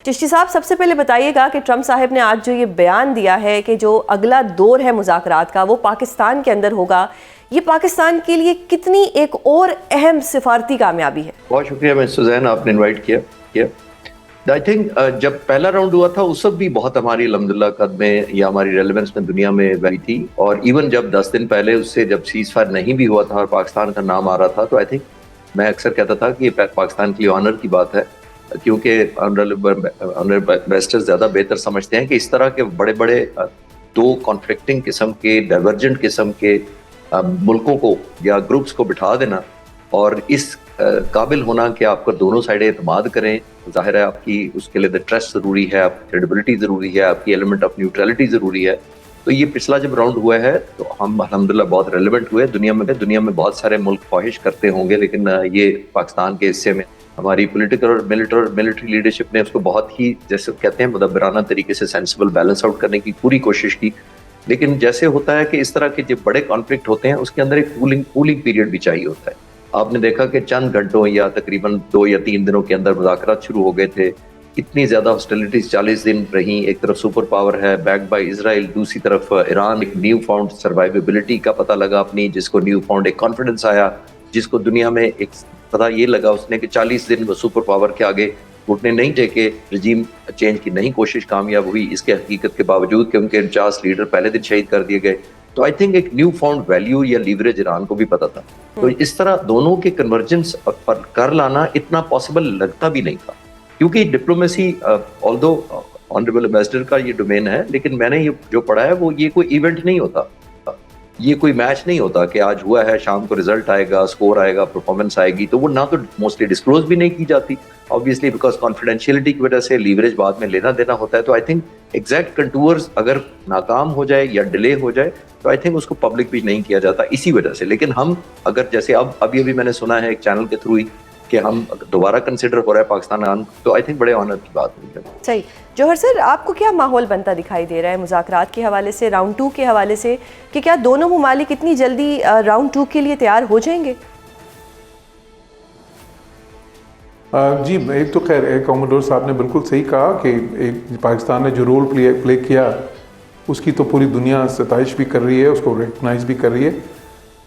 چشتی صاحب سب سے پہلے بتائیے گا کہ ٹرمپ صاحب نے آج جو یہ بیان دیا ہے کہ جو اگلا دور ہے مذاکرات کا وہ پاکستان کے اندر ہوگا، یہ پاکستان کے لیے کتنی ایک اور اہم سفارتی کامیابی ہے؟ بہت شکریہ مسٹر زین، آپ نے انوائٹ کیا. آئی تھنک جب پہلا راؤنڈ ہوا تھا اس وقت بھی بہت ہماری الحمدللہ قدمیں یا ہماری ریلیونس میں دنیا میں بڑھی تھی، اور ایون جب 10 دن پہلے اس سے جب سیز فائر نہیں بھی ہوا تھا اور پاکستان کا نام آ رہا تھا، تو آئی تھنک میں اکثر کہتا تھا کہ یہ پاکستان کے لیے آنر کی بات ہے، کیونکہ انویسٹر زیادہ بہتر سمجھتے ہیں کہ اس طرح کے بڑے بڑے دو کانفلکٹنگ قسم کے ڈائیورجنٹ قسم کے ملکوں کو یا گروپس کو بٹھا دینا اور اس قابل ہونا کہ آپ کو دونوں سائڈیں اعتماد کریں، ظاہر ہے آپ کی اس کے لیے ٹرسٹ ضروری ہے، آپ کی کریڈیبلٹی ضروری ہے، آپ کی ایلیمنٹ آف نیوٹرلٹی ضروری ہے. تو یہ پچھلا جب راؤنڈ ہوا ہے تو ہم الحمدللہ بہت ریلیونٹ ہوئے. دنیا میں بہت سارے ملک خواہش کرتے ہوں گے، لیکن یہ پاکستان کے حصے میں ہماری پولیٹیکل اور ملٹری لیڈرشپ نے اس کو بہت ہی جیسے کہتے ہیں مدبرانہ طریقے سے سینسیبل بیلنس آؤٹ کرنے کی پوری کوشش کی. لیکن جیسے ہوتا ہے کہ اس طرح کے جو بڑے کانفلکٹ ہوتے ہیں اس کے اندر ایک کولنگ پیریڈ بھی چاہیے ہوتا ہے. آپ نے دیکھا کہ چند گھنٹوں یا تقریباً 2 یا 3 دنوں کے اندر مذاکرات شروع ہو گئے تھے. اتنی زیادہ ہاسٹیلٹیز 40 دن رہیں. ایک طرف سپر پاور ہے بیک بائی اسرائیل، دوسری طرف ایران ایک نیو فاؤنڈ سروائیویبلٹی کا پتہ لگا اپنی، جس کو نیو فاؤنڈ ایک کانفیڈنس آیا، جس کو دنیا میں ایک پتہ یہ لگا اس نے کہ 40 دن وہ سپر پاور کے آگے گھٹنے نہیں ٹیکے، رجیم چینج کی نہیں کوشش کامیاب ہوئی، اس کے حقیقت کے باوجود کہ ان کے 49 لیڈر پہلے دن شہید کر دیے گئے. تو آئی تھنک ایک نیو فاؤنڈ ویلیو یا لیوریج ایران کو بھی پتا تھا. تو اس طرح دونوں کے کنورجنس پر کر لانا اتنا پاسبل لگتا بھی نہیں تھا، کیونکہ ڈپلومیسی آلدو آنریبل ایمبیسڈر کا یہ ڈومین ہے، لیکن میں نے یہ جو پڑھا ہے وہ یہ کوئی ایونٹ نہیں ہوتا، یہ کوئی میچ نہیں ہوتا کہ آج ہوا ہے شام کو رزلٹ آئے گا، سکور آئے گا، پرفارمنس آئے گی. تو وہ نہ تو موسٹلی ڈسکلوز بھی نہیں کی جاتی obviously بیکاز کانفیڈینشیلٹی کی وجہ سے لیوریج بعد میں لینا دینا ہوتا ہے. تو آئی تھنک ایگزیکٹ کنٹورز اگر ناکام ہو جائے یا ڈیلے ہو جائے تو آئی تھنک اس کو پبلک بھی نہیں کیا جاتا اسی وجہ سے. لیکن ہم اگر جیسے اب یہ بھی میں نے سنا ہے ایک چینل کے تھرو ہی کہ ہم دوبارہ کنسیڈر ہو رہا ہے پاکستان، تو آئی تھنک بڑے آنر کی بات ہوئی ہے. صحیح. جوہر سر، آپ کو کیا ماحول بنتا دکھائی دے رہا ہے مذاکرات کے حوالے سے، راؤنڈ 2 کے حوالے سے، کہ کیا دونوں ممالک اتنی جلدی راؤنڈ 2 کے لیے تیار ہو جائیں گے؟ جی، ایک تو خیر ایک کوموڈور صاحب نے بالکل صحیح کہا کہ پاکستان نے جو رول پلے کیا اس کی تو پوری دنیا ستائش بھی کر رہی ہے، اس کو ریکگنائز بھی کر رہی ہے.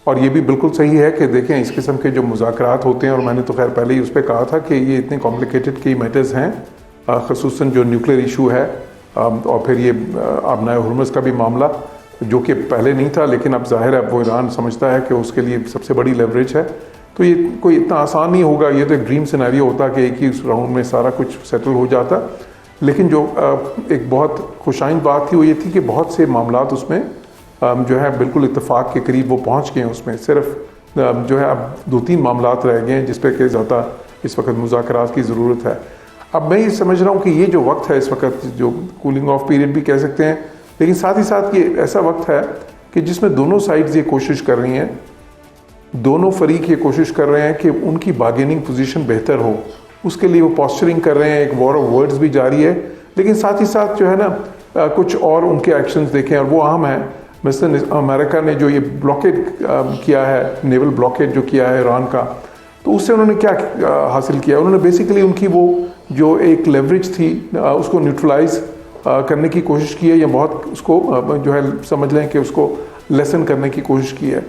اور یہ بھی بالکل صحیح ہے کہ دیکھیں اس قسم کے جو مذاکرات ہوتے ہیں، اور میں نے تو خیر پہلے ہی اس پہ کہا تھا کہ یہ اتنے کمپلیکیٹڈ کی میٹرز ہیں، خصوصاً جو نیوکلیر ایشو ہے، اور پھر یہ آبنائے ہرمز کا بھی معاملہ جو کہ پہلے نہیں تھا لیکن اب ظاہر ہے وہ ایران سمجھتا ہے کہ اس کے لیے سب سے بڑی لیوریج ہے. تو یہ کوئی اتنا آسان نہیں ہوگا، یہ تو ایک ڈریم سینیریو ہوتا کہ ایک ہی اس راؤنڈ میں سارا کچھ سیٹل ہو جاتا. لیکن جو ایک بہت خوشائند بات تھی وہ یہ تھی کہ بہت سے معاملات اس میں جو ہے بالکل اتفاق کے قریب وہ پہنچ گئے ہیں. اس میں صرف جو ہے اب 2-3 معاملات رہ گئے ہیں جس پہ کہ زیادہ اس وقت مذاکرات کی ضرورت ہے. اب میں یہ سمجھ رہا ہوں کہ یہ جو وقت ہے اس وقت جو کولنگ آف پیریڈ بھی کہہ سکتے ہیں، لیکن ساتھ ہی ساتھ یہ ایسا وقت ہے کہ جس میں دونوں سائڈز یہ کوشش کر رہی ہیں، دونوں فریق یہ کوشش کر رہے ہیں کہ ان کی بارگیننگ پوزیشن بہتر ہو. اس کے لیے وہ پوسچرنگ کر رہے ہیں، ایک وار آف ورڈز بھی جاری ہے. لیکن ساتھ ہی ساتھ جو ہے نا کچھ اور ان کے ایکشنز دیکھیں اور وہ اہم ہیں. مثلاً امریکہ نے جو یہ بلاکیڈ کیا ہے، نیول بلاکیڈ جو کیا ہے ایران کا، تو اس سے انہوں نے کیا حاصل کیا؟ انہوں نے بیسیکلی ان کی وہ جو ایک لیوریج تھی اس کو نیوٹرلائز کرنے کی کوشش کی ہے، یا بہت اس کو جو ہے سمجھ لیں کہ اس کو لیسن کرنے کی کوشش کی ہے.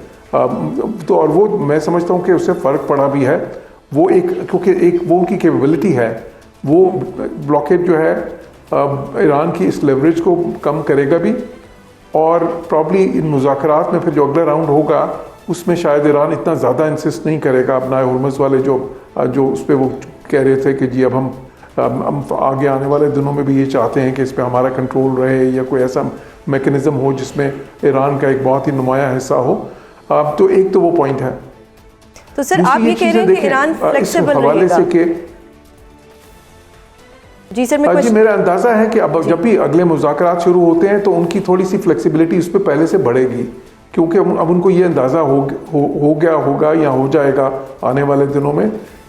تو اور وہ میں سمجھتا ہوں کہ اس سے فرق پڑا بھی ہے. وہ ایک کیونکہ ایک وہ ان کی کیپیبلٹی ہے، وہ بلاکیڈ جو ہے ایران کی اس لیوریج کو کم کرے گا بھی، اور پرابلی ان مذاکرات میں پھر جو اگلا راؤنڈ ہوگا اس میں شاید ایران اتنا زیادہ انسسٹ نہیں کرے گا. اپنا ہرمز والے جو اس پہ وہ کہہ رہے تھے کہ جی اب ہم آگے آنے والے دنوں میں بھی یہ چاہتے ہیں کہ اس پہ ہمارا کنٹرول رہے، یا کوئی ایسا میکنزم ہو جس میں ایران کا ایک بہت ہی نمایاں حصہ ہو. تو ایک تو وہ پوائنٹ ہے. تو سر آپ یہ کہہ رہے ہیں کہ ایران فلیکسیبل رہے گا؟ جی سر، جی میرا اندازہ ہے کہ اب جب بھی اگلے مذاکرات شروع ہوتے ہیں تو ان کی تھوڑی سی فلیکسیبلٹی اس پہ پہلے سے بڑھے گی، کیونکہ اب ان کو یہ اندازہ ہو گیا ہوگا یا ہو جائے گا آنے والے دنوں میں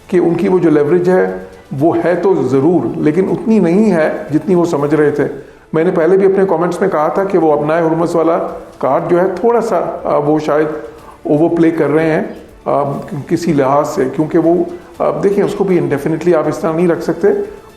کہ ان کی وہ جو لیوریج ہے وہ ہے تو ضرور، لیکن اتنی نہیں ہے جتنی وہ سمجھ رہے تھے. میں نے پہلے بھی اپنے کامنٹس میں کہا تھا کہ وہ اپنا ہرمز والا کارڈ جو ہے تھوڑا سا وہ شاید اوور پلے کر رہے ہیں کسی لحاظ سے، کیونکہ وہ دیکھیں اس کو بھی انڈیفینٹلی آپ اس طرح نہیں رکھ سکتے.